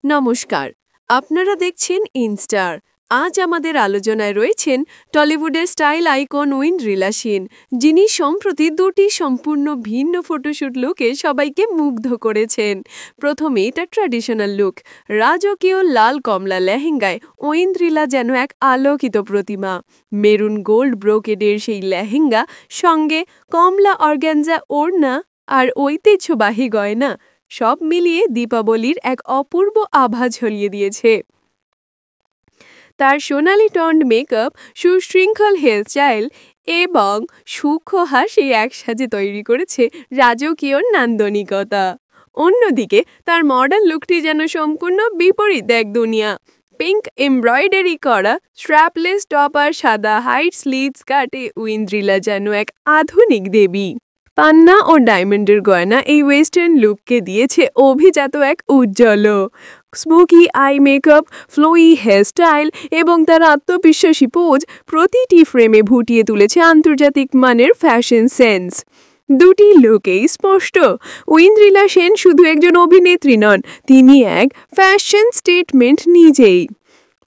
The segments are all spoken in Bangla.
নমস্কার, আপনারা দেখছেন ইনস্টার। আজ আমাদের আলোচনায় রয়েছেন টলিউডের স্টাইল আইকন ঐন্দ্রিলা সেন, যিনি সম্প্রতি দুটি সম্পূর্ণ ভিন্ন ফটোশ্যুট লুকে সবাইকে মুগ্ধ করেছেন। প্রথমেই তার ট্র্যাডিশনাল লুক, রাজকীয় লাল কমলা লেহেঙ্গায় ঐন্দ্রিলা যেন এক আলোকিত প্রতিমা। মেরুন গোল্ড ব্রোকেডের সেই লেহেঙ্গা সঙ্গে কমলা অর্গ্যানজা ওড়না আর ঐতিহ্যবাহী গয়না সব মিলিয়ে দীপাবলির এক অপূর্ব আভা ঝরিয়ে দিয়েছে। তার সোনালি টন্ড মেকআপ, সুশৃঙ্খল হেয়ারস্টাইল এবং সূক্ষ্ম হাসি একসাথে তৈরি করেছে রাজকীয় নান্দনিকতা। অন্যদিকে তার মডার্ন লুকটি যেন সম্পূর্ণ বিপরীত এক দুনিয়া। পিঙ্ক এমব্রয়ডারি করা স্ট্র্যাপলেস টপ আর সাদা হাইট স্লিভ স্কার্টে ঐন্দ্রিলা যেন এক আধুনিক দেবী। পান্না ও ডায়মন্ডের গয়না এই ওয়েস্টার্ন লুককে দিয়েছে অভিজাত এক উজ্জ্বল। স্মোকি আই মেকআপ, ফ্লোয়ি হেয়ারস্টাইল এবং তার আত্মবিশ্বাসী পোজ প্রতিটি ফ্রেমে ফুটিয়ে তুলেছে আন্তর্জাতিক মানের ফ্যাশন সেন্স। দুটি লুকেই স্পষ্ট, ঐন্দ্রিলা সেন শুধু একজন অভিনেত্রী নন, তিনি এক ফ্যাশন স্টেটমেন্ট নিজেই।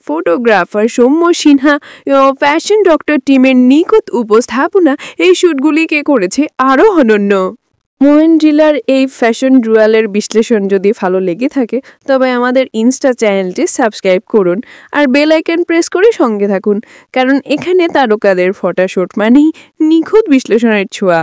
ফটোগ্রাফার সৌম্য সিনহা ও ফ্যাশন ডক্টর টিমের নিখুঁত উপস্থাপনা এই শ্যুটগুলিকে করেছে আরও অনন্য। ঐন্দ্রিলার এই ফ্যাশন ডুয়ালের বিশ্লেষণ যদি ভালো লেগে থাকে তবে আমাদের ইনস্টা চ্যানেলটি সাবস্ক্রাইব করুন আর বেল আইকন প্রেস করে সঙ্গে থাকুন, কারণ এখানে তারকাদের ফটোশ্যুট মানেই নিখুঁত বিশ্লেষণের ছোঁয়া।